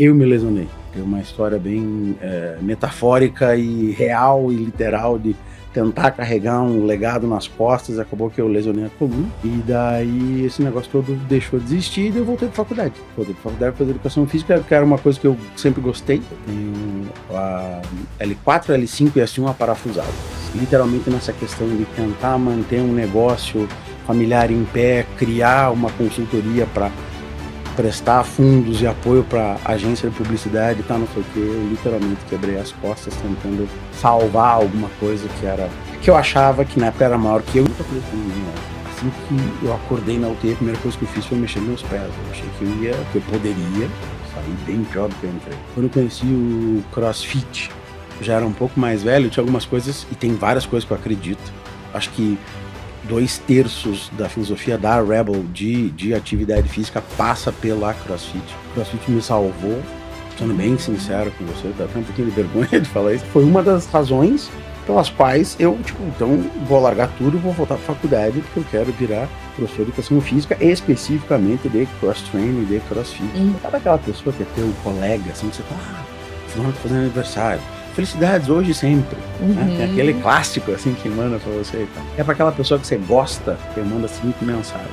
eu me lesionei. Tem uma história bem metafórica e real e literal de tentar carregar um legado nas costas. Acabou que eu lesionei a coluna. E daí esse negócio todo deixou de existir e eu voltei para faculdade. Voltei para faculdade para fazer educação física, que era uma coisa que eu sempre gostei. Eu tenho a L4, L5 e S1 aparafusadas. Literalmente nessa questão de tentar manter um negócio familiar em pé, criar uma consultoria para prestar fundos e apoio para agência de publicidade e tal, não sei o que. Eu literalmente quebrei as costas tentando salvar alguma coisa que eu achava que na época era maior que eu. Nunca falei com ninguém. Assim que eu acordei na UTI, a primeira coisa que eu fiz foi mexer meus pés. Eu achei que eu poderia sair bem pior do que eu entrei. Quando eu conheci o CrossFit, já era um pouco mais velho, tinha algumas coisas, e tem várias coisas que eu acredito. Acho que 2/3 da filosofia da Rebel de atividade física passa pela CrossFit. O CrossFit me salvou, sendo bem sincero com você, dá até um pouquinho de vergonha de falar isso. Foi uma das razões pelas quais eu, então vou largar tudo e vou voltar para a faculdade, porque eu quero virar professor de educação física, especificamente de cross-training e de CrossFit. Sabe aquela pessoa que é teu colega, assim, que você fala, fulano tá fazendo aniversário. Felicidades hoje e sempre. Né? Tem aquele clássico assim que manda pra você e tal. É pra aquela pessoa que você gosta, que manda a seguinte mensagem: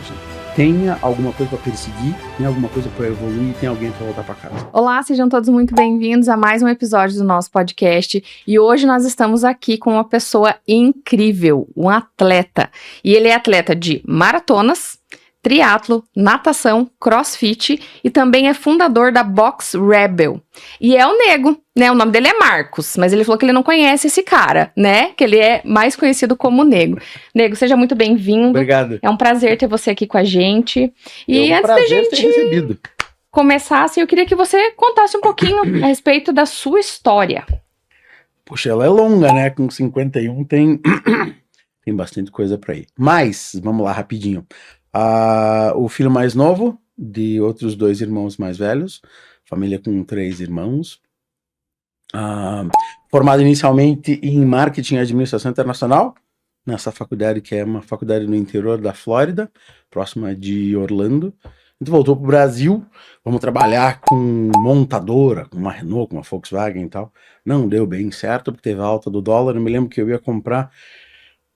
tenha alguma coisa pra perseguir, tem alguma coisa pra evoluir, tem alguém pra voltar pra casa. Olá, sejam todos muito bem-vindos a mais um episódio do nosso podcast. E hoje nós estamos aqui com uma pessoa incrível, um atleta. E ele é atleta de maratonas, triatlo, natação, crossfit e também é fundador da Box Rebel. E é o Nego, né? O nome dele é Marcos, mas ele falou que ele não conhece esse cara, né? Que ele é mais conhecido como Nego. Nego, seja muito bem-vindo. Obrigado. É um prazer ter você aqui com a gente. E é um antes da gente ter recebido. começar, assim, eu queria que você contasse um pouquinho a respeito da sua história. Puxa, ela é longa, né? Com 51 tem bastante coisa pra ir. Mas, vamos lá, rapidinho. O filho mais novo de outros 2 irmãos mais velhos, família com 3 irmãos, formado inicialmente em marketing e administração internacional, nessa faculdade que é uma faculdade no interior da Flórida, próxima de Orlando. Então voltou para o Brasil, vamos trabalhar com montadora, com uma Renault, com uma Volkswagen e tal. Não deu bem certo, porque teve a alta do dólar. Eu me lembro que eu ia comprar,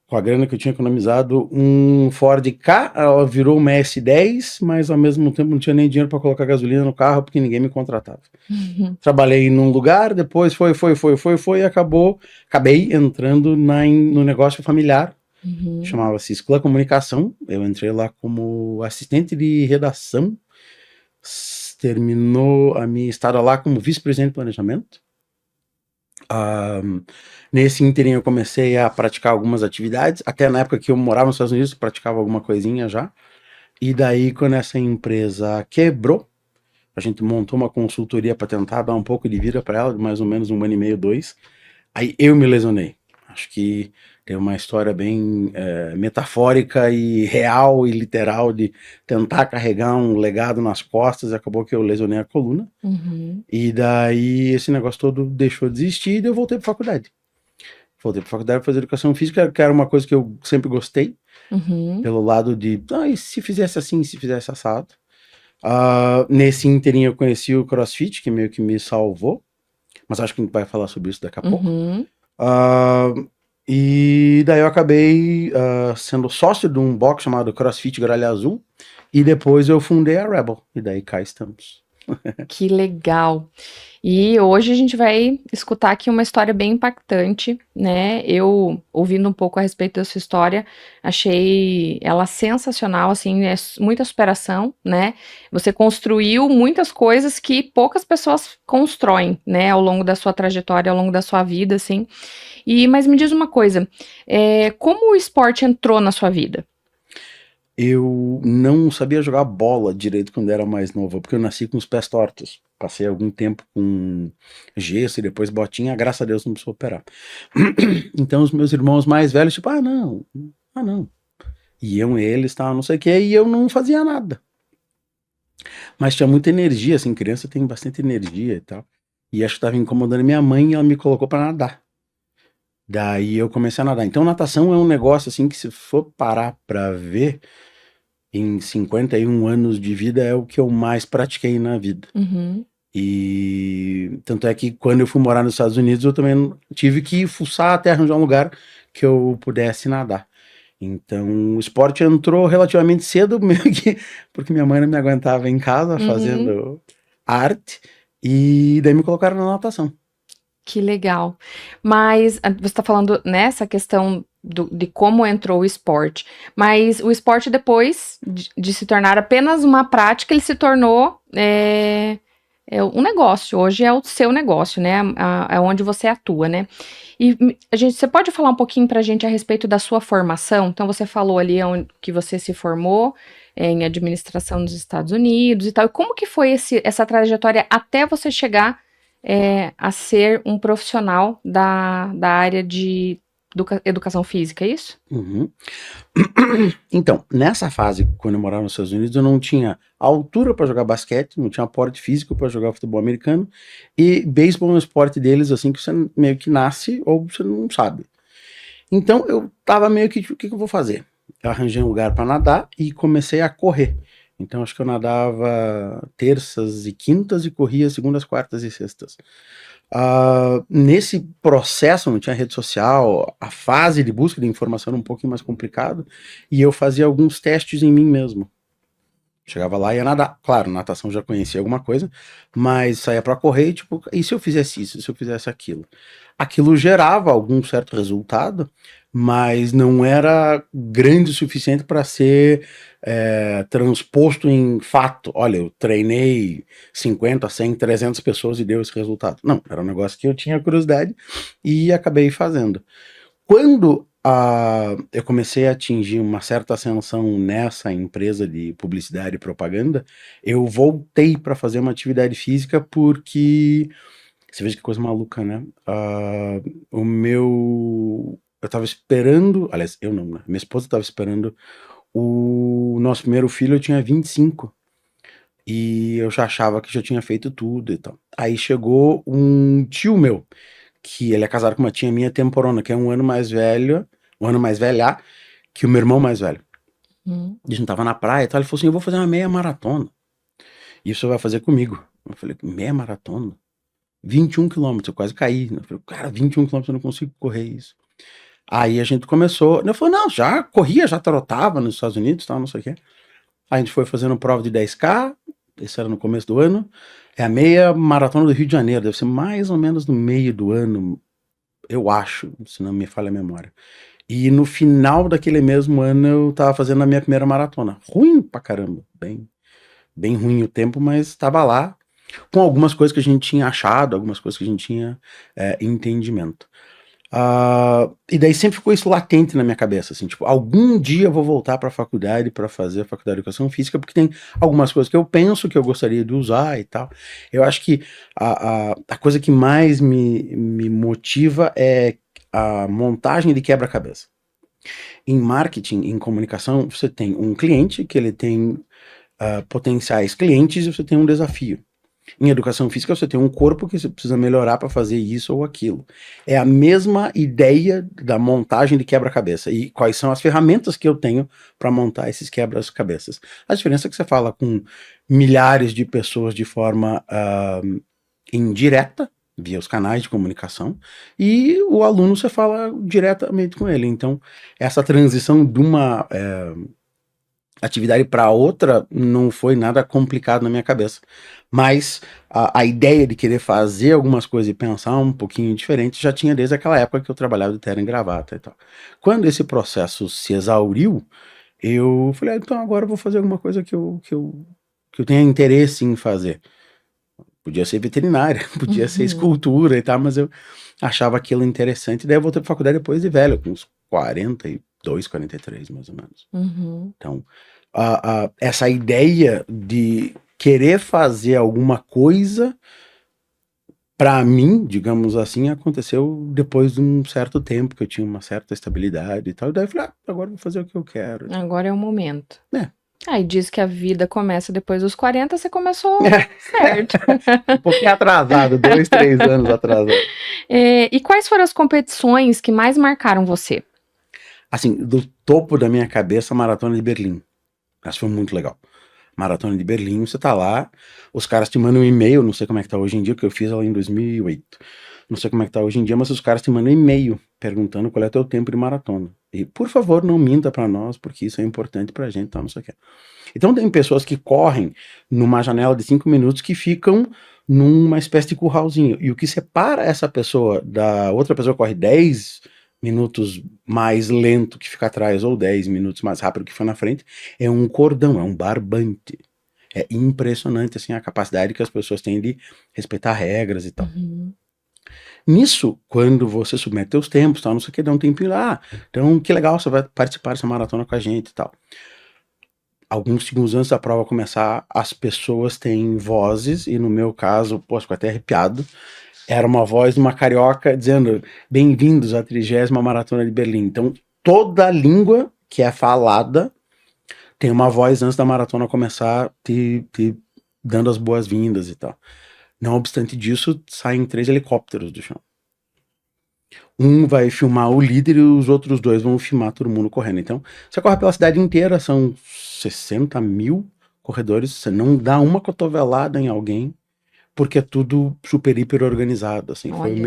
com a grana que eu tinha economizado, um Ford Ka, ela virou uma S10, mas ao mesmo tempo não tinha nem dinheiro para colocar gasolina no carro, porque ninguém me contratava. Trabalhei num lugar, depois foi, e acabei entrando no negócio familiar, chamava-se Sclan Comunicação. Eu entrei lá como assistente de redação, terminou a minha estada lá como vice-presidente de planejamento. Nesse ínterim eu comecei a praticar algumas atividades, até na época que eu morava nos Estados Unidos, eu praticava alguma coisinha já. E daí, quando essa empresa quebrou, a gente montou uma consultoria para tentar dar um pouco de vida para ela, de mais ou menos 1 ano e meio, 2. Aí eu me lesionei. Acho que tem uma história bem metafórica e real e literal de tentar carregar um legado nas costas. Acabou que eu lesionei a coluna. E daí esse negócio todo deixou de existir e eu voltei para faculdade. Voltei para faculdade para fazer educação física, que era uma coisa que eu sempre gostei. Pelo lado de, e se fizesse assim, se fizesse assado. Nesse ínterim eu conheci o CrossFit, que meio que me salvou. Mas acho que a gente vai falar sobre isso daqui a pouco. E daí eu acabei sendo sócio de um box chamado CrossFit Gralha Azul. E depois eu fundei a Rebel. E daí cá estamos. Que legal. E hoje a gente vai escutar aqui uma história bem impactante, né? Eu, ouvindo um pouco a respeito da sua história, achei ela sensacional, assim, é muita superação, né? Você construiu muitas coisas que poucas pessoas constroem, né? Ao longo da sua trajetória, ao longo da sua vida, assim. Mas me diz uma coisa, como o esporte entrou na sua vida? Eu não sabia jogar bola direito quando era mais novo, porque eu nasci com os pés tortos. Passei algum tempo com gesso e depois botinha, graças a Deus não precisou operar. Então os meus irmãos mais velhos, tipo, não. Iam eles, tal, não sei o que, e eu não fazia nada. Mas tinha muita energia, assim, criança tem bastante energia e tal. E acho que estava incomodando minha mãe e ela me colocou para nadar. Daí eu comecei a nadar. Então natação é um negócio assim que, se for parar para ver, em 51 anos de vida é o que eu mais pratiquei na vida. E tanto é que quando eu fui morar nos Estados Unidos, eu também tive que fuçar até arranjar um lugar que eu pudesse nadar. Então, o esporte entrou relativamente cedo, meio que porque minha mãe não me aguentava em casa fazendo arte, e daí me colocaram na natação. Que legal. Mas você está falando nessa questão de como entrou o esporte, mas o esporte depois de se tornar apenas uma prática, ele se tornou um negócio. Hoje é o seu negócio, né? É onde você atua, né? E você pode falar um pouquinho para a gente a respeito da sua formação? Então, você falou ali que você se formou em administração nos Estados Unidos e tal. E como que foi essa trajetória até você chegar a ser um profissional da área de educação física, é isso? Uhum. Então, nessa fase, quando eu morava nos Estados Unidos, eu não tinha altura para jogar basquete, não tinha porte físico para jogar futebol americano, e beisebol é um esporte deles, assim, que você meio que nasce ou você não sabe. Então, eu tava meio que, o que eu vou fazer? Eu arranjei um lugar para nadar e comecei a correr. Então, acho que eu nadava terças e quintas e corria segundas, quartas e sextas. Nesse processo, não tinha rede social, a fase de busca de informação era um pouquinho mais complicado, e eu fazia alguns testes em mim mesmo. Chegava lá e ia nadar. Claro, natação já conhecia alguma coisa, mas saía para correr e tipo, e se eu fizesse isso, se eu fizesse aquilo? Aquilo gerava algum certo resultado, mas não era grande o suficiente para ser transposto em fato. Olha, eu treinei 50, 100, 300 pessoas e deu esse resultado. Não, era um negócio que eu tinha curiosidade e acabei fazendo. Quando eu comecei a atingir uma certa ascensão nessa empresa de publicidade e propaganda, eu voltei para fazer uma atividade física porque você veja que coisa maluca, né? Eu tava esperando, aliás, eu não, né? Minha esposa tava esperando o nosso primeiro filho, eu tinha 25. E eu já achava que já tinha feito tudo e tal. Aí chegou um tio meu, que ele é casado com uma tia minha temporona, que é um ano mais velha que o meu irmão mais velho. A gente tava na praia e tal, ele falou assim, eu vou fazer uma meia maratona. E isso vai fazer comigo. Eu falei, meia maratona? 21 quilômetros, eu quase caí. Eu falei, cara, 21 quilômetros eu não consigo correr isso. Aí a gente começou, eu falei, não, já corria, já trotava nos Estados Unidos, tal, não sei o quê. A gente foi fazendo prova de 10K, esse era no começo do ano, é a meia maratona do Rio de Janeiro, deve ser mais ou menos no meio do ano, eu acho, se não me falha a memória. E no final daquele mesmo ano eu tava fazendo a minha primeira maratona. Ruim pra caramba, bem ruim o tempo, mas tava lá, com algumas coisas que a gente tinha achado, algumas coisas que a gente tinha entendimento. E daí sempre ficou isso latente na minha cabeça, assim, tipo, algum dia eu vou voltar para a faculdade para fazer a faculdade de educação física, porque tem algumas coisas que eu penso que eu gostaria de usar e tal. Eu acho que a coisa que mais me motiva é a montagem de quebra-cabeça. Em marketing, em comunicação, você tem um cliente que ele tem potenciais clientes e você tem um desafio. Em educação física, você tem um corpo que você precisa melhorar para fazer isso ou aquilo. É a mesma ideia da montagem de quebra-cabeça. E quais são as ferramentas que eu tenho para montar esses quebra-cabeças? A diferença é que você fala com milhares de pessoas de forma indireta, via os canais de comunicação, e o aluno você fala diretamente com ele. Então, essa transição de uma atividade para outra não foi nada complicado na minha cabeça. Mas a ideia de querer fazer algumas coisas e pensar um pouquinho diferente já tinha desde aquela época que eu trabalhava de terno e gravata e tal. Quando esse processo se exauriu, eu falei, então agora eu vou fazer alguma coisa que eu tenha interesse em fazer. Podia ser veterinária, podia ser escultura e tal, mas eu achava aquilo interessante. Daí eu voltei para faculdade depois de velho, com uns 42, 43 mais ou menos. Então, essa ideia de querer fazer alguma coisa, para mim, digamos assim, aconteceu depois de um certo tempo, que eu tinha uma certa estabilidade e tal. E daí eu falei, agora eu vou fazer o que eu quero. Agora é o momento. Aí diz que a vida começa depois dos 40, você começou certo. Um pouquinho atrasado, 2, 3 anos atrasado. E quais foram as competições que mais marcaram você? Assim, do topo da minha cabeça, a Maratona de Berlim. Acho que foi muito legal. Maratona de Berlim, você tá lá, os caras te mandam um e-mail, não sei como é que tá hoje em dia, porque eu fiz ela em 2008. Não sei como é que tá hoje em dia, mas os caras te mandam um e-mail perguntando qual é o teu tempo de maratona. E, por favor, não minta pra nós, porque isso é importante pra gente, tá, não sei o que. Então tem pessoas que correm numa janela de 5 minutos que ficam numa espécie de curralzinho. E o que separa essa pessoa da outra pessoa que corre 10 minutos mais lento que fica atrás, ou 10 minutos mais rápido que foi na frente, é um cordão, é um barbante. É impressionante assim, a capacidade que as pessoas têm de respeitar regras e tal. Uhum. Nisso, quando você submete teus tempos, tal, não sei o que, dá um tempinho lá. Então, que legal, você vai participar dessa maratona com a gente e tal. Alguns segundos antes da prova começar, as pessoas têm vozes, e no meu caso, pô, fico até arrepiado. Era uma voz de uma carioca dizendo: bem-vindos à 30ª Maratona de Berlim. Então, toda a língua que é falada tem uma voz antes da maratona começar, te dando as boas-vindas e tal. Não obstante disso, saem 3 helicópteros do chão. Um vai filmar o líder e os outros 2 vão filmar todo mundo correndo. Então, você corre pela cidade inteira, são 60 mil corredores, você não dá uma cotovelada em alguém, porque é tudo super, hiper organizado, assim. Foi o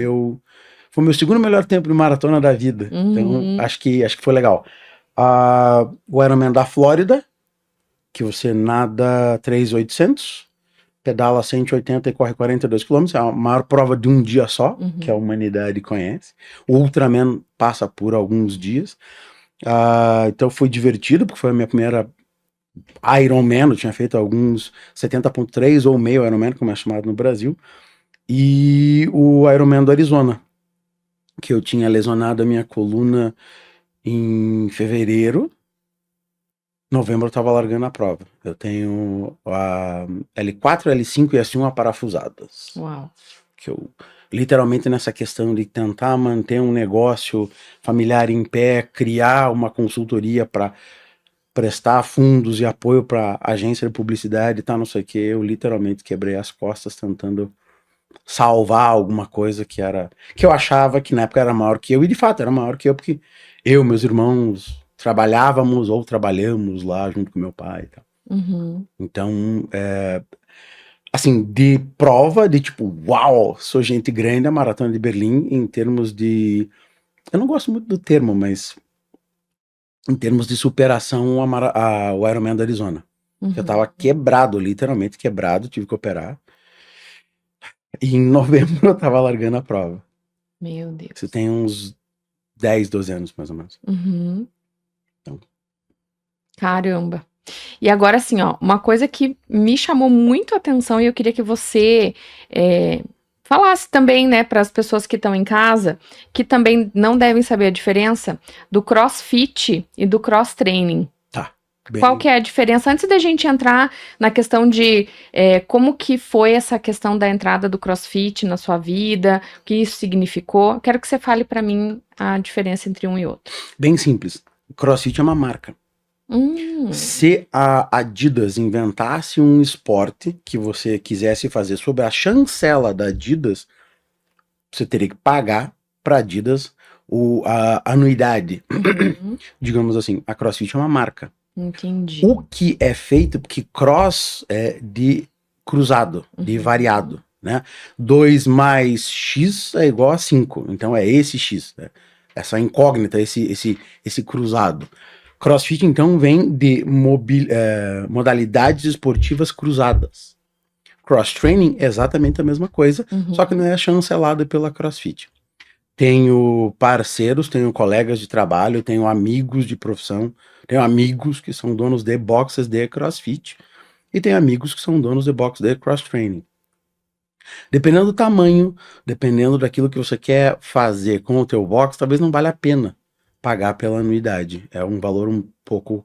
meu segundo melhor tempo de maratona da vida. Então, acho que foi legal. O Ironman da Flórida, que você nada 3.800, pedala 180 e corre 42 km, é a maior prova de um dia só, que a humanidade conhece. O Ultraman passa por alguns dias. Então foi divertido, porque foi a minha primeira Ironman, eu tinha feito alguns 70.3 ou meio Ironman, como é chamado no Brasil, e o Ironman do Arizona, que eu tinha lesionado a minha coluna em fevereiro. Novembro eu tava largando a prova. Eu tenho a L4, L5 e S1 aparafusadas. Uau. Que eu, literalmente nessa questão de tentar manter um negócio familiar em pé, criar uma consultoria para prestar fundos e apoio para agência de publicidade e tal, não sei o que, eu literalmente quebrei as costas tentando salvar alguma coisa que eu achava que na época era maior que eu, e de fato era maior que eu, porque eu e meus irmãos trabalhávamos ou trabalhamos lá junto com meu pai e tal. Então, assim, de prova, de tipo, uau, sou gente grande, a Maratona de Berlim, em termos de, eu não gosto muito do termo, mas em termos de superação o Ironman do Arizona. Eu tava quebrado, literalmente quebrado, tive que operar. E em novembro eu tava largando a prova. Meu Deus. Você tem uns 10, 12 anos, mais ou menos. Então. Caramba. E agora, assim, ó, uma coisa que me chamou muito a atenção e eu queria que você falasse também, né, para as pessoas que estão em casa, que também não devem saber a diferença do CrossFit e do cross-training. Qual que é a diferença? Antes da gente entrar na questão de como que foi essa questão da entrada do CrossFit na sua vida, o que isso significou, quero que você fale para mim a diferença entre um e outro. Bem simples. CrossFit é uma marca. Se a Adidas inventasse um esporte que você quisesse fazer sob a chancela da Adidas, você teria que pagar para Adidas a anuidade. Digamos assim, a CrossFit é uma marca. Entendi. O que é feito, porque cross é de cruzado, de variado, né? 2 mais X é igual a 5, então é esse X, né? Essa incógnita, esse cruzado. CrossFit, então, vem de modalidades esportivas cruzadas. Cross-training é exatamente a mesma coisa, só que não é chancelada pela CrossFit. Tenho parceiros, tenho colegas de trabalho, tenho amigos de profissão, tenho amigos que são donos de boxes de CrossFit e tenho amigos que são donos de boxes de cross-training. Dependendo do tamanho, dependendo daquilo que você quer fazer com o teu box, talvez não valha a pena pagar pela anuidade. É um valor um pouco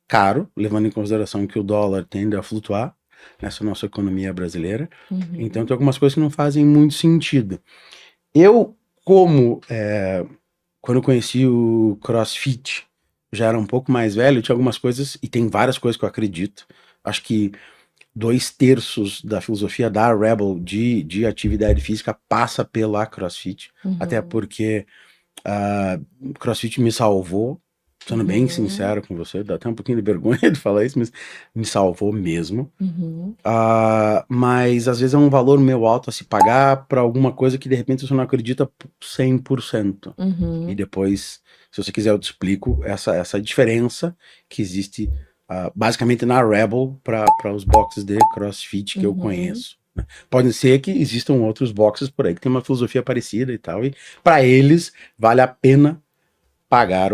caro, levando em consideração que o dólar tende a flutuar nessa nossa economia brasileira. Então tem algumas coisas que não fazem muito sentido. Eu, quando eu conheci o CrossFit, já era um pouco mais velho, tinha algumas coisas, e tem várias coisas que eu acredito. Acho que 2/3 da filosofia da Rebel de atividade física passa pela CrossFit, até porque CrossFit me salvou Sendo bem Uhum. sincero com você, dá até um pouquinho de vergonha de falar isso, mas me salvou mesmo. Uhum. Mas às vezes é um valor meio alto a se pagar para alguma coisa que de repente você não acredita 100%. E Uhum. depois, se você quiser, eu te explico essa diferença que existe basicamente na Rebel para os boxes de CrossFit que eu Uhum. conheço. Né? Pode ser que existam outros boxes por aí que tem uma filosofia parecida e tal, e para eles vale a pena pagar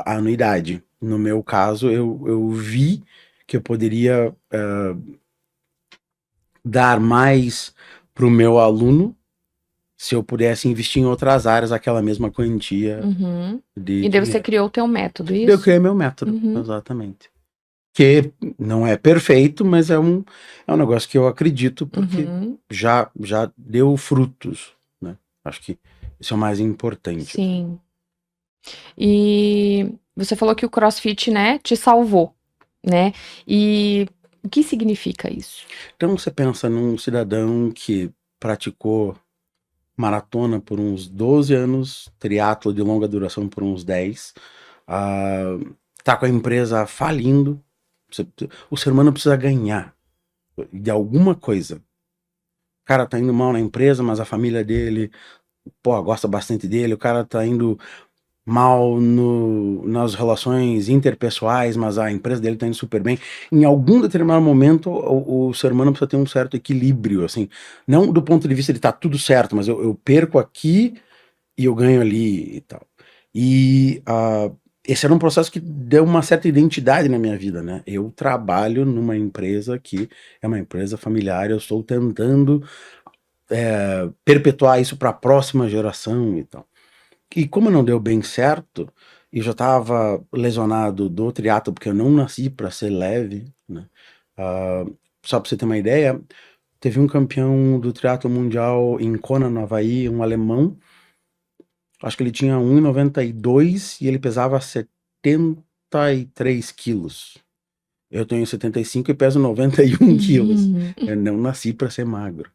a anuidade. No meu caso, eu vi que eu poderia dar mais para o meu aluno se eu pudesse investir em outras áreas aquela mesma quantia Uhum. de E daí você dinheiro. criou o teu método, Eu isso? criei meu método, Uhum. exatamente. Que não é perfeito, mas é um negócio que eu acredito porque Uhum. já deu frutos, né? Acho que isso é o mais importante. Sim. E você falou que o CrossFit, né, te salvou, né? E o que significa isso? Então você pensa num cidadão que praticou maratona por uns 12 anos, triatlo de longa duração por uns 10, tá com a empresa falindo. O ser humano precisa ganhar de alguma coisa. O cara tá indo mal na empresa, mas a família dele, gosta bastante dele. O cara tá indo mal nas relações interpessoais, mas a empresa dele tá indo super bem. Em algum determinado momento, o ser humano precisa ter um certo equilíbrio, assim. Não do ponto de vista de tá tudo certo, mas eu perco aqui e eu ganho ali e tal. E esse era um processo que deu uma certa identidade na minha vida, né? Eu trabalho numa empresa que é uma empresa familiar, eu estou tentando perpetuar isso para a próxima geração e tal. E como não deu bem certo, e já estava lesionado do triatlo, porque eu não nasci para ser leve, né? Só para você ter uma ideia, teve um campeão do triatlo mundial em Kona, no Havaí, um alemão. Acho que ele tinha 1,92 e ele pesava 73 quilos. Eu tenho 75 e peso 91 quilos. Uhum. Eu não nasci para ser magro.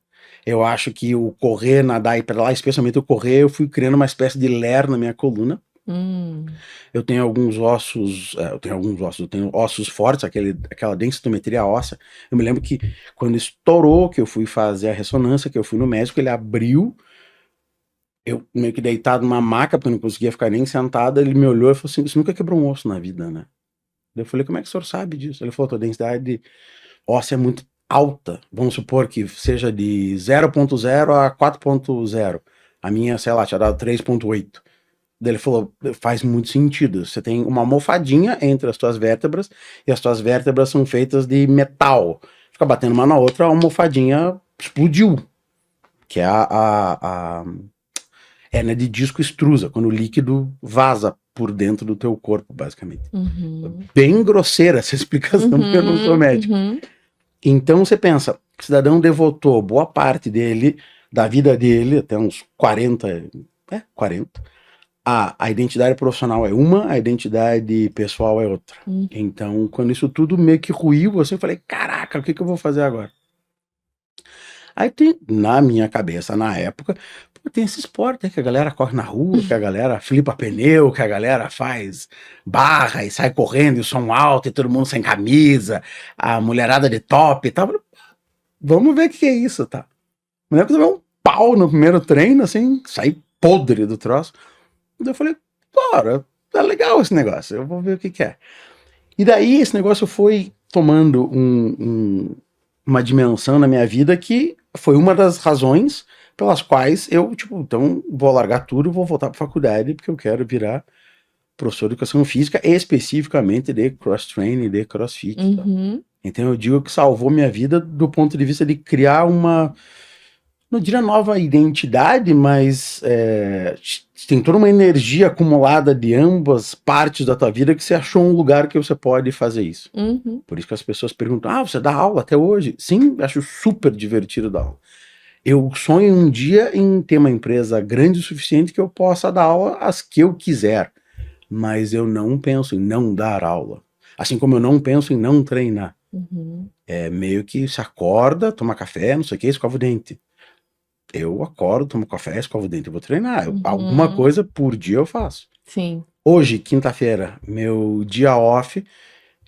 Eu acho que o correr, nadar e pedalar, especialmente o correr, eu fui criando uma espécie de ler na minha coluna. Eu tenho alguns ossos, eu tenho ossos fortes, aquela densitometria óssea. Eu me lembro que quando estourou, que eu fui fazer a ressonância, que eu fui no médico, ele abriu, eu meio que deitado numa maca, porque eu não conseguia ficar nem sentado, ele me olhou e falou assim, você nunca quebrou um osso na vida, né? Eu falei, como é que o senhor sabe disso? Ele falou, tua densidade óssea é muito alta, vamos supor que seja de 0,0 a 4,0. A minha, sei lá, tinha dado 3,8. Daí ele falou, faz muito sentido, você tem uma almofadinha entre as tuas vértebras, e as tuas vértebras são feitas de metal. Fica batendo uma na outra, a almofadinha explodiu, que é a hérnia de disco extrusa, quando o líquido vaza por dentro do teu corpo, basicamente. Bem grosseira essa explicação, porque eu não sou médico. Então você pensa, o cidadão devotou boa parte dele, da vida dele, até uns 40, a identidade profissional é uma, a identidade pessoal é outra. Então, quando isso tudo meio que ruiu, assim, eu falei, caraca, o que eu vou fazer agora? Aí tem, na minha cabeça, na época, tem esse esporte que a galera corre na rua, que a galera flipa pneu, que a galera faz barra e sai correndo, e o som alto, e todo mundo sem camisa, a mulherada de top e tal. Vamos ver o que é isso, tá? Me lembro que eu tomei um pau no primeiro treino, assim, saí podre do troço. Daí eu falei, bora, tá legal esse negócio, eu vou ver o que é. E daí esse negócio foi tomando uma dimensão na minha vida que foi uma das razões pelas quais eu, então vou largar tudo, vou voltar para faculdade, porque eu quero virar professor de educação física, especificamente de cross-training, de crossfit. Então eu digo que salvou minha vida do ponto de vista de criar uma, não diria nova identidade, mas tem toda uma energia acumulada de ambas partes da tua vida que você achou um lugar que você pode fazer isso. Por isso que as pessoas perguntam, você dá aula até hoje? Sim, acho super divertido dar aula. Eu sonho um dia em ter uma empresa grande o suficiente que eu possa dar aula as que eu quiser, mas eu não penso em não dar aula. Assim como eu não penso em não treinar. É meio que se acorda, toma café, não sei o que, escova o dente. Eu acordo, tomo café, escovo o dente, eu vou treinar. Alguma coisa por dia eu faço. Sim. Hoje, quinta-feira, meu dia off,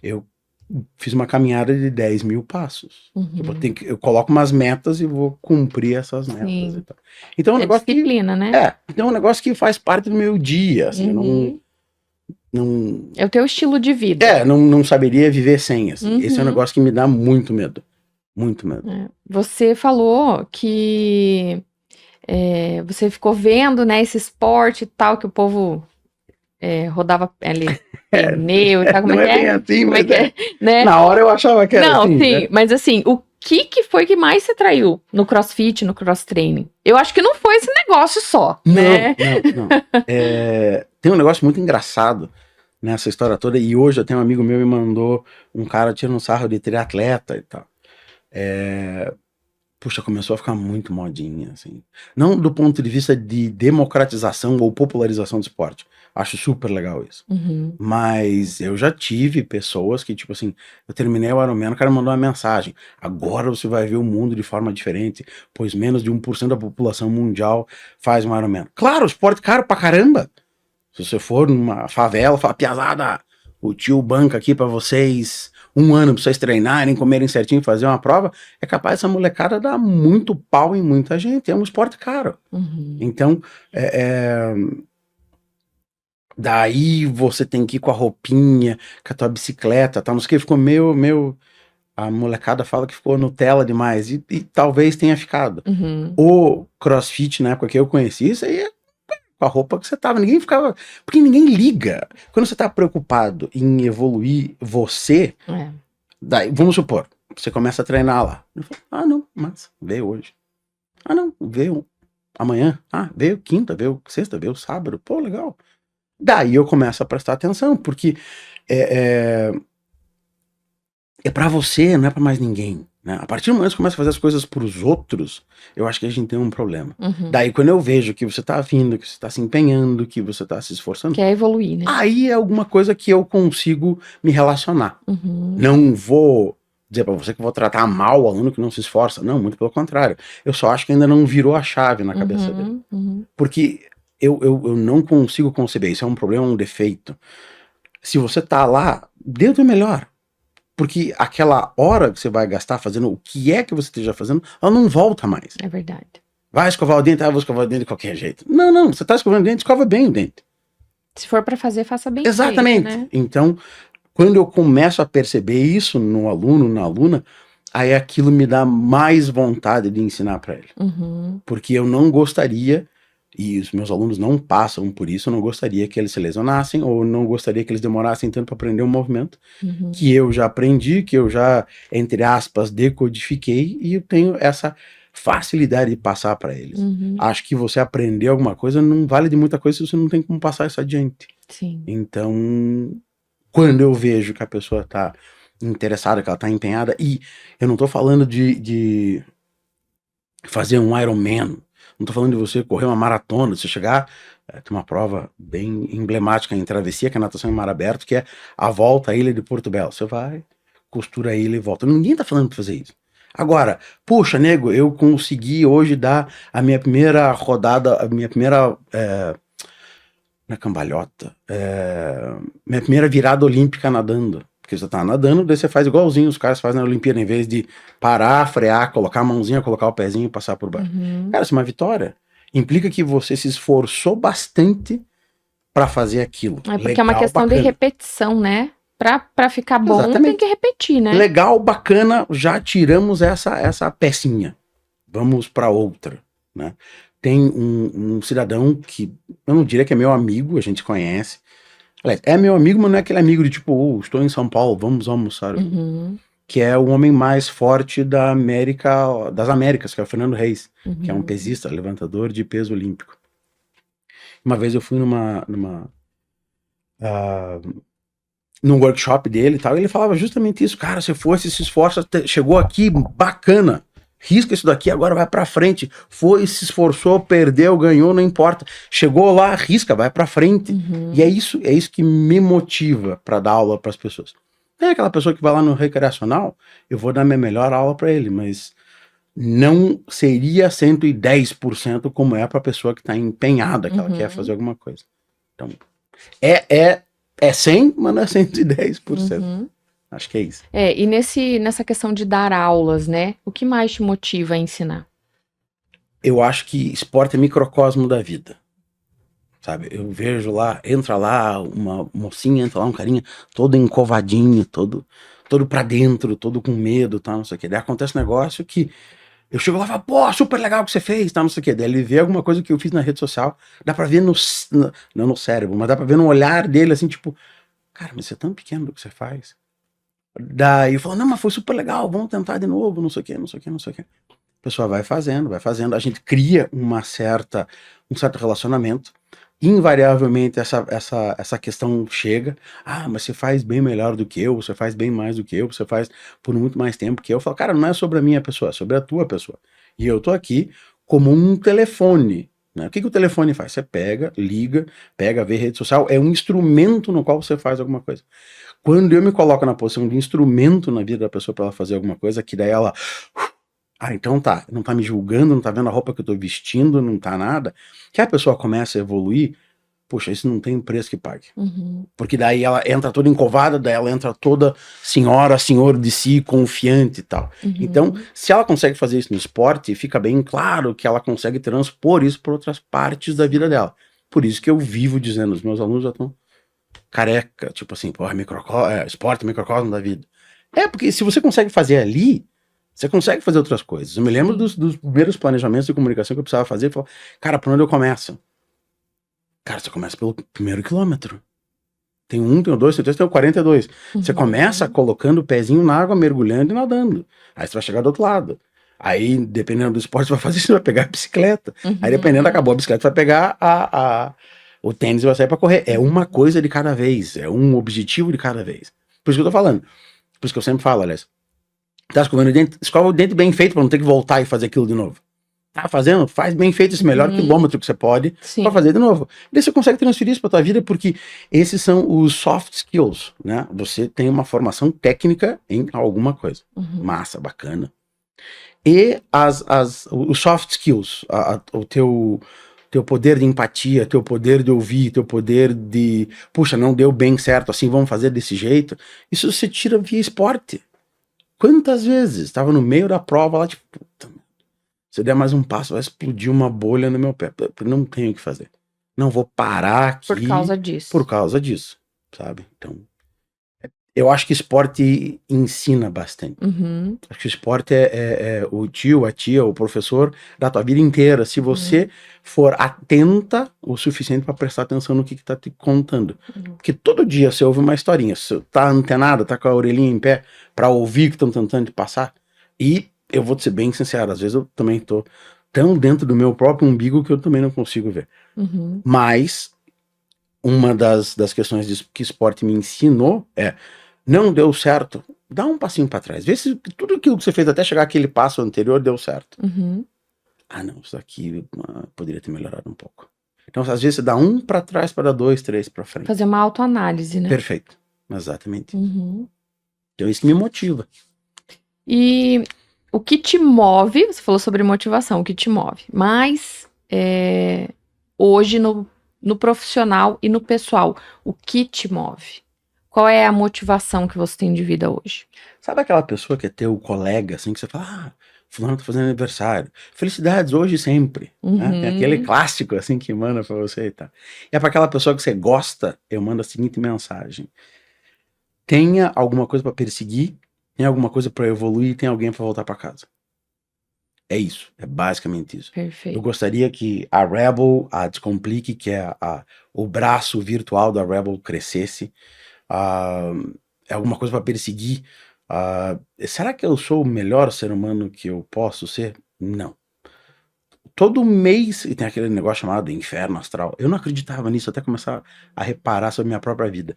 eu fiz uma caminhada de 10 mil passos. Tipo, eu coloco umas metas e vou cumprir essas metas. Sim. E tal. Então é um É negócio disciplina, né? então é um negócio que faz parte do meu dia, assim, eu não... É o teu estilo de vida. não saberia viver sem, assim. Esse é um Uhum. negócio que me dá muito medo. Muito medo. Você falou que você ficou vendo, né, esse esporte e tal, que o povo rodava ali, pneu e tal, como Não é é que bem é? assim, Como mas é que é? Né? na hora eu achava que era Não, assim, sim, né? mas assim, o que foi que mais se traiu no CrossFit, no cross training? Eu acho que não foi esse negócio só, né? Não. Tem um negócio muito engraçado nessa história toda, e hoje eu tenho um amigo meu que me mandou um cara tirando um sarro de triatleta e tal. Puxa, começou a ficar muito modinha, assim. Não do ponto de vista de democratização ou popularização do esporte. Acho super legal isso. Uhum. Mas eu já tive pessoas que, tipo assim, eu terminei o Ironman, o cara mandou uma mensagem. Agora você vai ver o mundo de forma diferente, pois menos de 1% da população mundial faz um Ironman. Claro, esporte caro pra caramba. Se você for numa favela, fala, piazada, o tio banca aqui pra vocês 1 ano pra vocês treinarem, comerem certinho, fazer uma prova, é capaz essa molecada dar muito pau em muita gente. É um esporte caro. Então, daí você tem que ir com a roupinha, com a tua bicicleta, tal, não sei o que, ficou meio... A molecada fala que ficou Nutella demais, e talvez tenha ficado. O CrossFit, na época que eu conheci, isso aí com a roupa que você tava, ninguém ficava, porque ninguém liga. Quando você tá preocupado em evoluir você, daí, vamos supor, você começa a treinar lá. Não, mas veio hoje. Não, veio amanhã. Veio quinta, veio sexta, veio sábado. Pô, legal. Daí eu começo a prestar atenção, porque é pra você, não é pra mais ninguém. Né? A partir do momento que você começa a fazer as coisas pros outros, eu acho que a gente tem um problema. Daí quando eu vejo que você tá vindo, que você tá se empenhando, que você tá se esforçando, Quer evoluir, né? aí é alguma coisa que eu consigo me relacionar. Não vou dizer pra você que eu vou tratar mal o aluno que não se esforça. Não, muito pelo contrário. Eu só acho que ainda não virou a chave na cabeça dele. Porque eu não consigo conceber. Isso é um problema, um defeito. Se você tá lá, dê o teu melhor. Porque aquela hora que você vai gastar fazendo o que é que você esteja fazendo, ela não volta mais. É verdade. Vai escovar o dente, vou escovar o dente de qualquer jeito. Não, você tá escovando o dente, escova bem o dente. Se for pra fazer, faça bem Exatamente. feito, né? Então, quando eu começo a perceber isso no aluno, na aluna, aí aquilo me dá mais vontade de ensinar para ele. Porque eu não gostaria, e os meus alunos não passam por isso, eu não gostaria que eles se lesionassem, ou não gostaria que eles demorassem tanto para aprender um movimento que eu já aprendi, que eu já, entre aspas, decodifiquei, e eu tenho essa facilidade de passar para eles. Acho que você aprender alguma coisa não vale de muita coisa se você não tem como passar isso adiante. Sim. Então, quando eu vejo que a pessoa tá interessada, que ela tá empenhada, e eu não tô falando de fazer um Ironman, não tô falando de você correr uma maratona, de você chegar, tem uma prova bem emblemática em travessia, que é a natação em mar aberto, que é a volta à ilha de Porto Belo. Você vai, costura a ilha e volta. Ninguém tá falando pra fazer isso. Agora, puxa, nego, eu consegui hoje dar a minha primeira rodada, a minha primeira... na cambalhota, minha primeira virada olímpica nadando. Porque você tá nadando, daí você faz igualzinho os caras fazem na Olimpíada, em vez de parar, frear, colocar a mãozinha, colocar o pezinho e passar por baixo. Cara, isso é uma vitória. Implica que você se esforçou bastante pra fazer aquilo. Porque legal, é uma questão bacana. de repetição, né? Pra ficar bom, Exatamente. tem que repetir, né? Legal, bacana, já tiramos essa pecinha. Vamos pra outra, né? Tem um cidadão que eu não diria que é meu amigo, a gente conhece. Aliás, é meu amigo, mas não é aquele amigo de tipo, estou em São Paulo, vamos almoçar. Que é o homem mais forte das Américas, que é o Fernando Reis, que é um pesista, levantador de peso olímpico. Uma vez eu fui num workshop dele e tal, e ele falava justamente isso. Cara, você se esforça, chegou aqui, bacana. Risca isso daqui, agora vai pra frente. Foi, se esforçou, perdeu, ganhou, não importa. Chegou lá, risca, vai pra frente. E é isso que me motiva pra dar aula pras pessoas. É aquela pessoa que vai lá no recreacional, eu vou dar minha melhor aula pra ele, mas não seria 110% como é pra pessoa que tá empenhada, que ela quer fazer alguma coisa. Então, É 100, mas não é 110%. Uhum. Acho que é isso. E nessa questão de dar aulas, né? O que mais te motiva a ensinar? Eu acho que esporte é microcosmo da vida. Sabe? Eu vejo lá, entra lá uma mocinha, entra lá um carinha todo encovadinho, todo pra dentro, todo com medo, tá, não sei o que. Daí acontece um negócio que eu chego lá e falo, pô, super legal o que você fez, tá, não sei o que. Daí ele vê alguma coisa que eu fiz na rede social, dá pra ver não no cérebro, mas dá pra ver no olhar dele, assim, tipo, cara, mas você é tão pequeno do que você faz. Daí eu falo, não, mas foi super legal, vamos tentar de novo, não sei o que, não sei o que, não sei o que. A pessoa vai fazendo, a gente cria um certo relacionamento. Invariavelmente essa questão chega, mas você faz bem melhor do que eu, você faz bem mais do que eu, você faz por muito mais tempo que eu. Eu falo, cara, não é sobre a minha pessoa, é sobre a tua pessoa. E eu tô aqui como um telefone, né? O que o telefone faz? Você pega, liga, vê rede social, é um instrumento no qual você faz alguma coisa. Quando eu me coloco na posição de instrumento na vida da pessoa para ela fazer alguma coisa, que daí ela... então tá, não tá me julgando, não tá vendo a roupa que eu tô vestindo, não tá nada. Que a pessoa começa a evoluir, poxa, isso não tem preço que pague. Uhum. Porque daí ela entra toda encovada, daí ela entra toda senhor de si, confiante e tal. Uhum. Então, se ela consegue fazer isso no esporte, fica bem claro que ela consegue transpor isso para outras partes da vida dela. Por isso que eu vivo dizendo, os meus alunos já estão careca, tipo assim, porra, esporte, microcosmo da vida. Porque se você consegue fazer ali, você consegue fazer outras coisas. Eu me lembro dos primeiros planejamentos de comunicação que eu precisava fazer. Eu falava, cara, por onde eu começo? Cara, você começa pelo primeiro quilômetro. Tem um, tem o 2, tem o 3, tem o 42. Você começa colocando o pezinho na água, mergulhando e nadando. Aí você vai chegar do outro lado. Aí, dependendo do esporte que você vai fazer, você vai pegar a bicicleta. Aí, dependendo, acabou a bicicleta, você vai pegar o tênis e vai sair pra correr. É uma coisa de cada vez. É um objetivo de cada vez. Por isso que eu tô falando. Por isso que eu sempre falo, aliás. Tá escovando o dente? Escova o dente bem feito pra não ter que voltar e fazer aquilo de novo. Tá fazendo? Faz bem feito esse melhor quilômetro que você pode para fazer de novo. Daí você consegue transferir isso para tua vida, porque esses são os soft skills, né? Você tem uma formação técnica em alguma coisa. Massa, bacana. E os soft skills, o teu poder de empatia, teu poder de ouvir, teu poder de, puxa, não deu bem certo, assim, vamos fazer desse jeito. Isso você tira via esporte. Quantas vezes? Estava no meio da prova lá, tipo, puta, se eu der mais um passo, vai explodir uma bolha no meu pé. Não tenho o que fazer. Não vou parar aqui por causa disso. Por causa disso, sabe? Então, eu acho que esporte ensina bastante. Acho que o esporte é o tio, a tia, o professor da tua vida inteira. Se você for atenta o suficiente para prestar atenção no que tá te contando. Porque todo dia você ouve uma historinha. Você tá antenado, tá com a orelhinha em pé para ouvir o que estão tentando te passar. E eu vou te ser bem sincero, às vezes eu também tô tão dentro do meu próprio umbigo que eu também não consigo ver. Mas uma das questões que esporte me ensinou é, não deu certo, dá um passinho para trás. Vê se tudo aquilo que você fez até chegar àquele passo anterior deu certo. Não, isso aqui poderia ter melhorado um pouco. Então, às vezes, você dá um para trás para dar 2, 3 para frente. Fazer uma autoanálise, né? Perfeito. Exatamente. Então, isso me motiva. E o que te move, você falou sobre motivação, o que te move, mas hoje no profissional e no pessoal, o que te move? Qual é a motivação que você tem de vida hoje? Sabe aquela pessoa que é teu colega, assim, que você fala, fulano tá fazendo aniversário. Felicidades hoje e sempre. Né? Tem aquele clássico, assim, que manda pra você e tal. E é pra aquela pessoa que você gosta, eu mando a seguinte mensagem. Tenha alguma coisa pra perseguir, tem alguma coisa pra evoluir e tem alguém pra voltar pra casa. É isso, é basicamente isso. Perfeito. Eu gostaria que a Rebel, a Descomplique, que é o braço virtual da Rebel, crescesse. É alguma coisa para perseguir. Será que eu sou o melhor ser humano que eu posso ser? Não. Todo mês, e tem aquele negócio chamado inferno astral. Eu não acreditava nisso até começar a reparar sobre minha própria vida.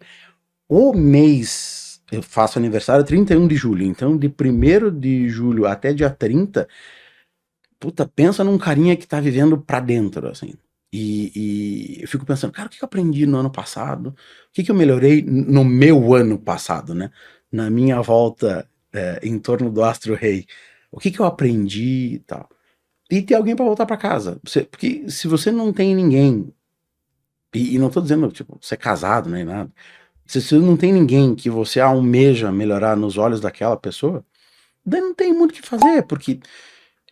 O mês, eu faço aniversário 31 de julho, então de 1º de julho até dia 30, puta, pensa num carinha que tá vivendo pra dentro, assim. E eu fico pensando, cara, o que eu aprendi no ano passado? O que eu melhorei no meu ano passado, né? Na minha volta em torno do Astro Rei. O que eu aprendi e tal. E ter alguém pra voltar pra casa. Porque se você não tem ninguém E não tô dizendo, tipo, ser casado nem nada. Se você não tem ninguém que você almeja melhorar nos olhos daquela pessoa, daí não tem muito o que fazer, porque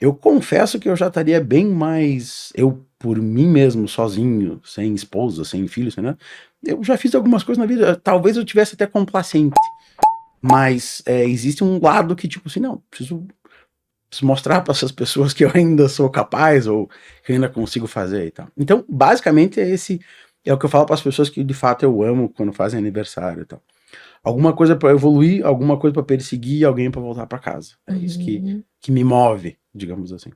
eu confesso que eu já estaria bem mais. Eu, por mim mesmo, sozinho, sem esposa, sem filhos, sem nada, eu já fiz algumas coisas na vida. Talvez eu tivesse até complacente. Mas existe um lado que, tipo assim, não, preciso mostrar para essas pessoas que eu ainda sou capaz ou que eu ainda consigo fazer e tal. Então, basicamente, é o que eu falo para as pessoas que de fato eu amo quando fazem aniversário e tal. Alguma coisa para evoluir, alguma coisa para perseguir, alguém para voltar para casa. É isso que me move, digamos assim.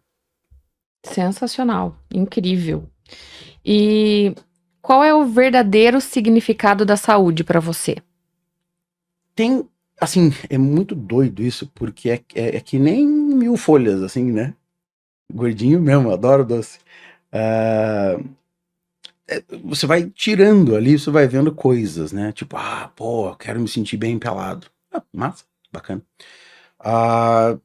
Sensacional, incrível. E qual é o verdadeiro significado da saúde para você? Tem, assim, é muito doido isso, porque é que nem 1000 folhas, assim, né? Gordinho mesmo, adoro doce. Ah, você vai tirando ali, você vai vendo coisas, né? Tipo, pô, eu quero me sentir bem pelado. Massa, bacana.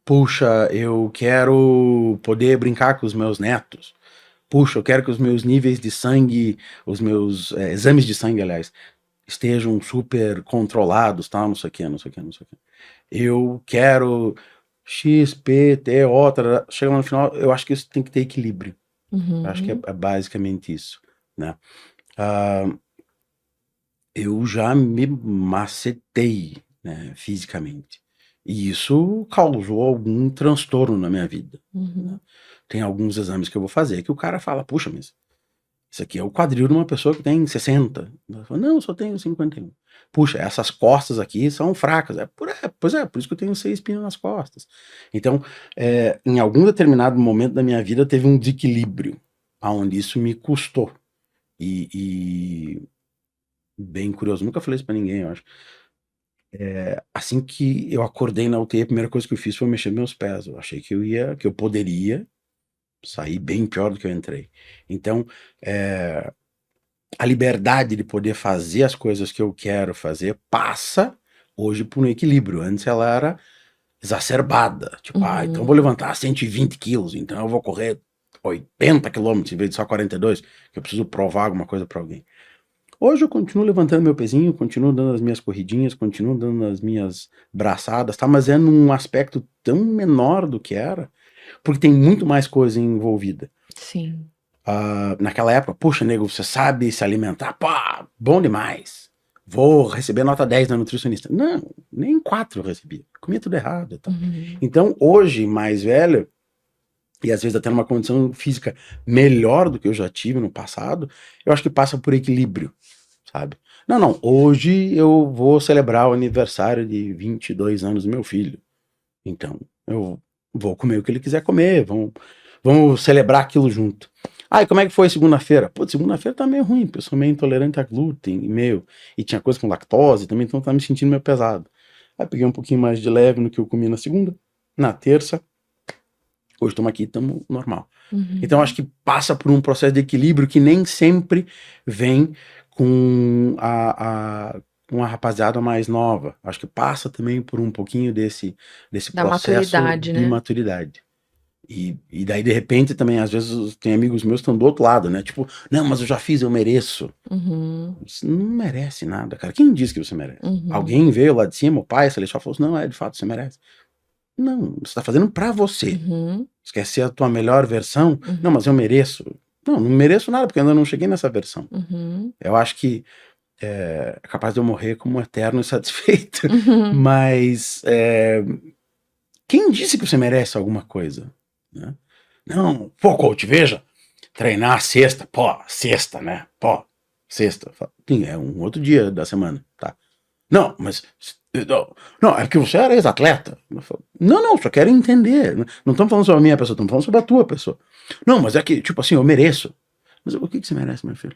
Puxa, eu quero poder brincar com os meus netos. Puxa, eu quero que os meus níveis de sangue, os meus exames de sangue, aliás, estejam super controlados, tal, não sei o que, não sei o que, não sei o que. Eu quero X, P, T, O, chega lá no final, eu acho que isso tem que ter equilíbrio. Eu acho que é basicamente isso, né? Eu já me macetei, né, fisicamente. E isso causou algum transtorno na minha vida. Né? Tem alguns exames que eu vou fazer que o cara fala, puxa, mas isso aqui é o quadril de uma pessoa que tem 60. Eu falo, não, eu só tenho 51. Puxa, essas costas aqui são fracas. Pois é, por isso que eu tenho 6 pinos nas costas. Então, em algum determinado momento da minha vida teve um desequilíbrio, onde isso me custou. E bem curioso, nunca falei isso pra ninguém, eu acho. Assim que eu acordei na UTI, a primeira coisa que eu fiz foi mexer meus pés. Eu achei que eu poderia sair bem pior do que eu entrei. Então, a liberdade de poder fazer as coisas que eu quero fazer passa hoje por um equilíbrio. Antes ela era exacerbada. Tipo, então eu vou levantar 120 quilos, então eu vou correr 80 quilômetros em vez de só 42, que eu preciso provar alguma coisa para alguém. Hoje eu continuo levantando meu pezinho, continuo dando as minhas corridinhas, continuo dando as minhas braçadas, tá? Mas é num aspecto tão menor do que era, porque tem muito mais coisa envolvida. Sim. Naquela época, puxa, nego, você sabe se alimentar? Pá, bom demais. Vou receber nota 10 da nutricionista. Não, nem 4 eu recebi. Comia tudo errado. Tá? Então, hoje, mais velho, e às vezes até numa condição física melhor do que eu já tive no passado, eu acho que passa por equilíbrio, sabe? Não, hoje eu vou celebrar o aniversário de 22 anos do meu filho. Então, eu vou comer o que ele quiser comer, vamos celebrar aquilo junto. E como é que foi segunda-feira? Pô, segunda-feira tá meio ruim, porque eu sou meio intolerante a glúten e tinha coisa com lactose também, então tá me sentindo meio pesado. Aí peguei um pouquinho mais de leve no que eu comi na segunda, na terça, hoje estamos aqui, estamos normal. Então acho que passa por um processo de equilíbrio que nem sempre vem com uma rapaziada mais nova. Acho que passa também por um pouquinho desse Da processo maturidade, de né? maturidade. E daí, de repente, também, às vezes, tem amigos meus que estão do outro lado, né? Tipo, não, mas eu já fiz, eu mereço. Você não merece nada, cara. Quem disse que você merece? Alguém veio lá de cima, o pai celestial falou assim, não, de fato, você merece. Não, você tá fazendo pra você. Você quer ser a tua melhor versão? Não, mas eu mereço. Não mereço nada, porque eu ainda não cheguei nessa versão. Eu acho que é capaz de eu morrer como um eterno insatisfeito. Mas quem disse que você merece alguma coisa? Né? Não, pô, coach, veja, treinar sexta, sexta, né? Sexta. Sim, é um outro dia da semana, tá? Não, mas. Não, é que você era ex-atleta. Não, só quero entender. Não estamos falando sobre a minha pessoa, estamos falando sobre a tua pessoa. Não, mas é que, tipo assim, eu mereço. Mas o que você merece, meu filho?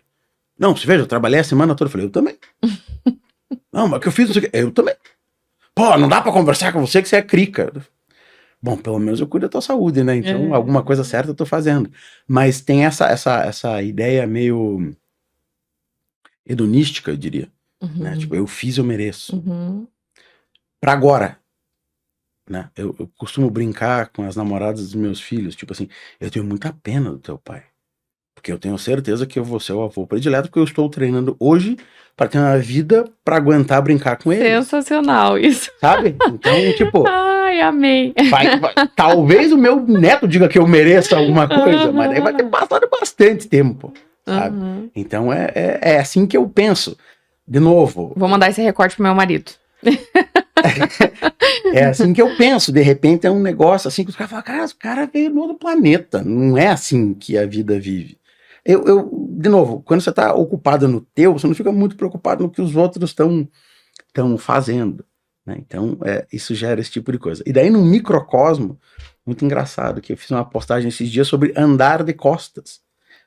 Não, você veja, eu trabalhei a semana toda. Eu falei, eu também. Não, mas o que eu fiz, não sei o quê. Eu também. Pô, não dá pra conversar com você que você é crica. Bom, pelo menos eu cuido da tua saúde, né? Então, alguma coisa certa eu tô fazendo. Mas tem essa ideia meio hedonística, eu diria. Né? Tipo, eu fiz, eu mereço. Pra agora. Né? Eu costumo brincar com as namoradas dos meus filhos, tipo assim, eu tenho muita pena do teu pai. Porque eu tenho certeza que eu vou ser o avô predileto, porque eu estou treinando hoje para ter uma vida para aguentar brincar com ele. Sensacional isso. Sabe? Então, tipo, Ai, amei. talvez o meu neto diga que eu mereço alguma coisa, mas daí vai ter passado bastante tempo, sabe? Então é assim que eu penso. De novo. Vou mandar esse recorte pro meu marido. É assim que eu penso. De repente é um negócio assim que os caras falam, cara, o cara veio no outro planeta. Não é assim que a vida vive. De novo, quando você está ocupado no teu, você não fica muito preocupado no que os outros estão fazendo, né? Então, isso gera esse tipo de coisa. E daí, no microcosmo, muito engraçado, que eu fiz uma postagem esses dias sobre andar de costas.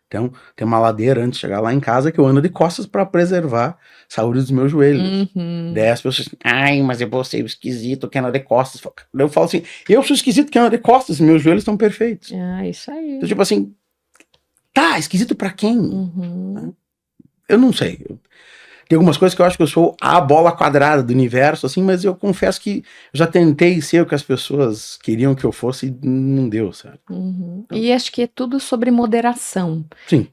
Então, tem uma ladeira antes de chegar lá em casa que eu ando de costas para preservar a saúde dos meus joelhos. Daí as pessoas dizem, ai, mas eu vou ser esquisito que anda de costas. Eu falo assim, eu sou esquisito que anda de costas, meus joelhos estão perfeitos. Isso aí. Então, tipo assim, tá, esquisito pra quem? Eu não sei. Tem algumas coisas que eu acho que eu sou a bola quadrada do universo, assim, mas eu confesso que já tentei ser o que as pessoas queriam que eu fosse e não deu, sabe? Então, e acho que é tudo sobre moderação. Sim.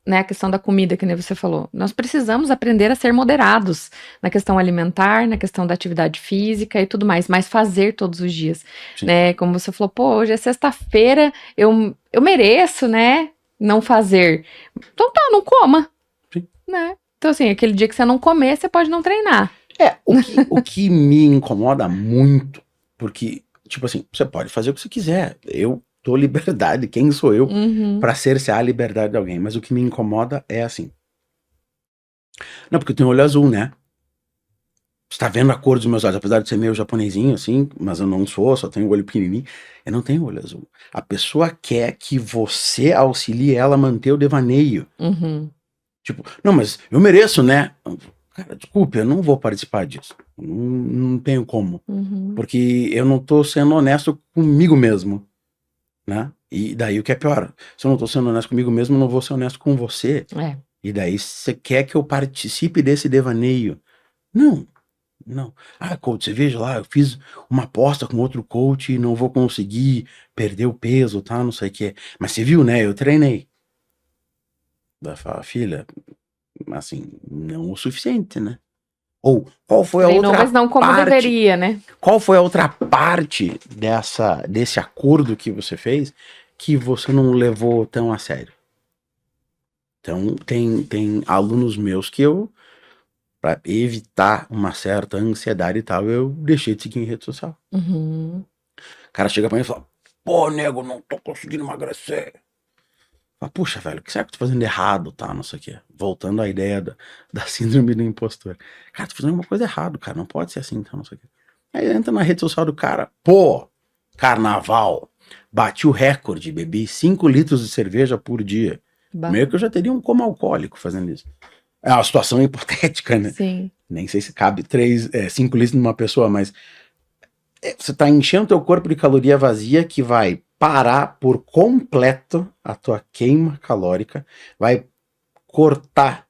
A questão da comida, que nem você falou. Nós precisamos aprender a ser moderados na questão alimentar, na questão da atividade física e tudo mais, mas fazer todos os dias, né? Como você falou, pô, hoje é sexta-feira, eu mereço, né? Não fazer. Então tá, não coma. Sim. Né? Então, assim, aquele dia que você não comer, você pode não treinar. O que me incomoda muito, porque, tipo assim, você pode fazer o que você quiser. Eu dou liberdade, quem sou eu pra cercear a liberdade de alguém? Mas o que me incomoda é assim. Não, porque eu tenho olho azul, né? Você tá vendo a cor dos meus olhos, apesar de ser meio japonesinho, assim, mas eu não sou, só tenho o olho pequenininho. Eu não tenho olho azul. A pessoa quer que você auxilie ela a manter o devaneio. Tipo, não, mas eu mereço, né? Cara, desculpe, eu não vou participar disso. Não tenho como. Porque eu não tô sendo honesto comigo mesmo, né? E daí o que é pior, se eu não tô sendo honesto comigo mesmo, eu não vou ser honesto com você. E daí você quer que eu participe desse devaneio. Não. Ah, coach, você veja lá, eu fiz uma aposta com outro coach e não vou conseguir perder o peso, tá? Não sei o que. Mas você viu, né? Eu treinei. Daí fala, filha, assim, não o suficiente, né? Ou qual foi a outra mas não como parte, deveria, né? Qual foi a outra parte desse acordo que você fez que você não levou tão a sério? Então, tem alunos meus que para evitar uma certa ansiedade e tal, eu deixei de seguir em rede social. O cara chega pra mim e fala, pô, nego, não tô conseguindo emagrecer. Fala, puxa, velho, o que será que eu tô fazendo errado, tá? Não sei o quê. Voltando à ideia da síndrome do impostor. Cara, tô fazendo uma coisa errada, cara, não pode ser assim, então, não sei o quê. Aí entra na rede social do cara, pô, carnaval, bati o recorde, bebi 5 litros de cerveja por dia. Meio que eu já teria um coma alcoólico fazendo isso. É uma situação hipotética, né? Sim. Nem sei se cabe 5 litros numa pessoa, mas você tá enchendo teu corpo de caloria vazia que vai parar por completo a tua queima calórica, vai cortar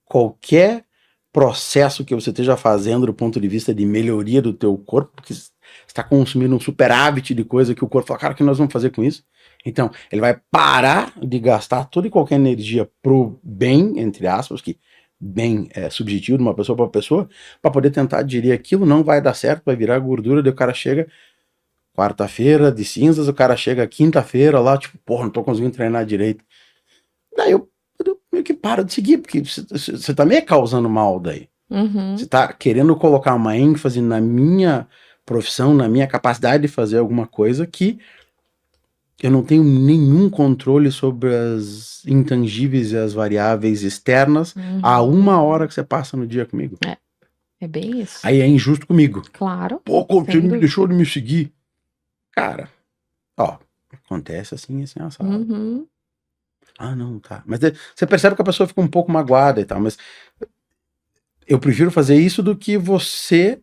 qualquer processo que você esteja fazendo do ponto de vista de melhoria do teu corpo, porque você está consumindo um superávit de coisa que o corpo fala, cara, o que nós vamos fazer com isso? Então, ele vai parar de gastar toda e qualquer energia pro bem, entre aspas, que bem subjetivo de uma pessoa para pessoa, para poder tentar digerir aquilo, não vai dar certo, vai virar gordura, daí o cara chega quarta-feira de cinzas, o cara chega quinta-feira lá, tipo, porra, não tô conseguindo treinar direito. Daí eu meio que paro de seguir, porque você tá meio causando mal daí. Você tá querendo colocar uma ênfase na minha profissão, na minha capacidade de fazer alguma coisa que eu não tenho nenhum controle sobre as intangíveis e as variáveis externas a 1 hora que você passa no dia comigo. É bem isso. Aí é injusto comigo. Claro. Pô, você me deixou de me seguir. Cara, ó, acontece assim, assado. Ah, não, tá. Mas você percebe que a pessoa fica um pouco magoada e tal, mas eu prefiro fazer isso do que você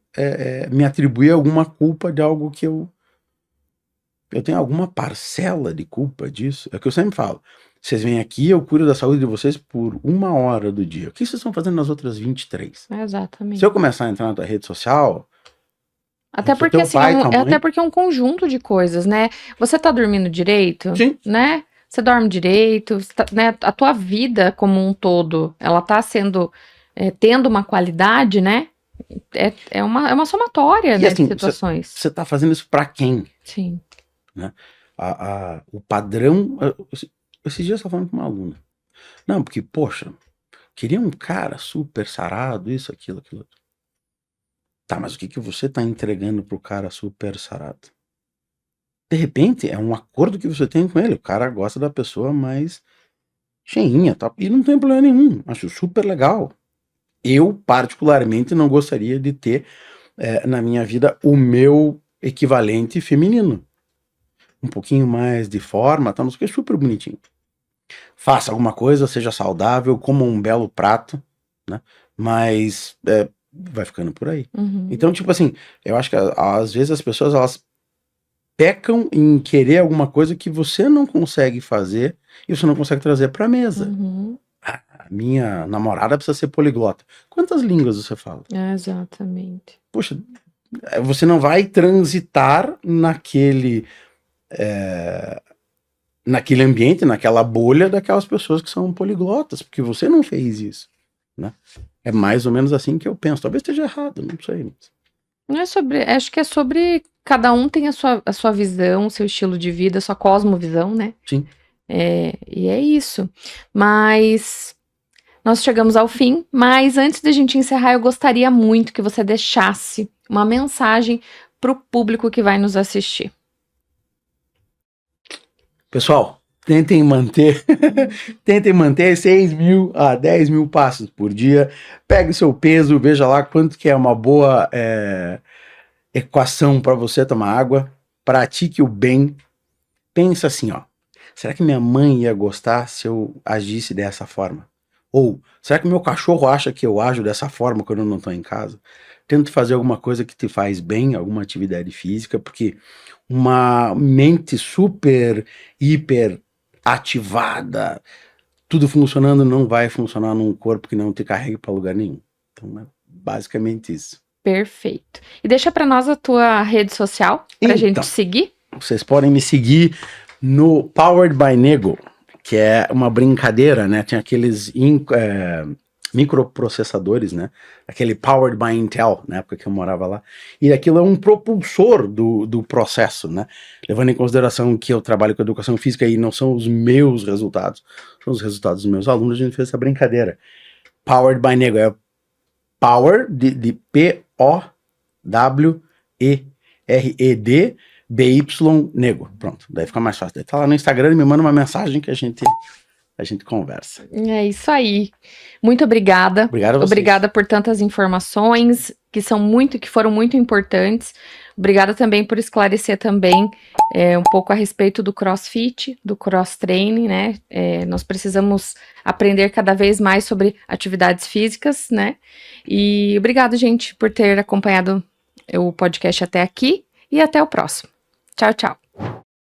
me atribuir alguma culpa de algo que eu tenho alguma parcela de culpa disso. É o que eu sempre falo. Vocês vêm aqui, eu cuido da saúde de vocês por 1 hora do dia. O que vocês estão fazendo nas outras 23? Exatamente. Se eu começar a entrar na tua rede social... Até porque, assim, até porque é um conjunto de coisas, né? Você tá dormindo direito? Sim. Né? Você dorme direito, né? A tua vida como um todo, ela tá sendo, tendo uma qualidade, né? É uma somatória, E né, de assim, situações. você tá fazendo isso pra quem? Sim. Né? O padrão. Esses dias eu tava falando com uma aluna. Não, porque, poxa, queria um cara super sarado, isso, aquilo, aquilo outro. Tá, mas o que você tá entregando pro cara super sarado? De repente, é um acordo que você tem com ele. O cara gosta da pessoa mais cheinha, tá? E não tem problema nenhum. Acho super legal. Eu, particularmente, não gostaria de ter na minha vida o meu equivalente feminino. Um pouquinho mais de forma, tá? Não sei o que, super bonitinho. Faça alguma coisa, seja saudável, coma um belo prato, né? Mas vai ficando por aí. Uhum. Então, tipo assim, eu acho que às vezes as pessoas, elas pecam em querer alguma coisa que você não consegue fazer e você não consegue trazer pra mesa. Uhum. A minha namorada precisa ser poliglota. Quantas línguas você fala? Exatamente. Poxa, você não vai transitar naquele ambiente, naquela bolha daquelas pessoas que são poliglotas, porque você não fez isso, né? É mais ou menos assim que eu penso. Talvez esteja errado, não sei. Não é sobre, acho que é sobre cada um tem a sua visão, seu estilo de vida, sua cosmovisão, né? Sim. E é isso. Mas nós chegamos ao fim, mas antes da gente encerrar, eu gostaria muito que você deixasse uma mensagem para o público que vai nos assistir. Pessoal, tentem manter 6 mil a 10 mil passos por dia. Pegue o seu peso, veja lá quanto que é uma boa equação para você tomar água. Pratique o bem. Pensa assim, ó. Será que minha mãe ia gostar se eu agisse dessa forma? Ou será que meu cachorro acha que eu ajo dessa forma quando eu não estou em casa? Tenta fazer alguma coisa que te faz bem, alguma atividade física, porque uma mente super, hiper ativada, tudo funcionando, não vai funcionar num corpo que não te carregue para lugar nenhum. Então é basicamente isso. Perfeito. E deixa para nós a tua rede social para a gente seguir. Vocês podem me seguir no Powered by Nego, que é uma brincadeira, né? Tem aqueles microprocessadores, né? Aquele Powered by Intel, na época que eu morava lá. E aquilo é um propulsor do processo, né? Levando em consideração que eu trabalho com educação física e não são os meus resultados, são os resultados dos meus alunos, a gente fez essa brincadeira. Powered by Nego, é Power de P-O-W-E-R-E-D BY Nego. Pronto, daí fica mais fácil. Daí tá lá no Instagram e me manda uma mensagem que a gente conversa. É isso aí. Muito obrigada. Obrigado a vocês. Obrigada por tantas informações que foram muito importantes. Obrigada também por esclarecer também um pouco a respeito do CrossFit, do cross-training, né? Nós precisamos aprender cada vez mais sobre atividades físicas, né? E obrigado, gente, por ter acompanhado o podcast até aqui e até o próximo. Tchau, tchau.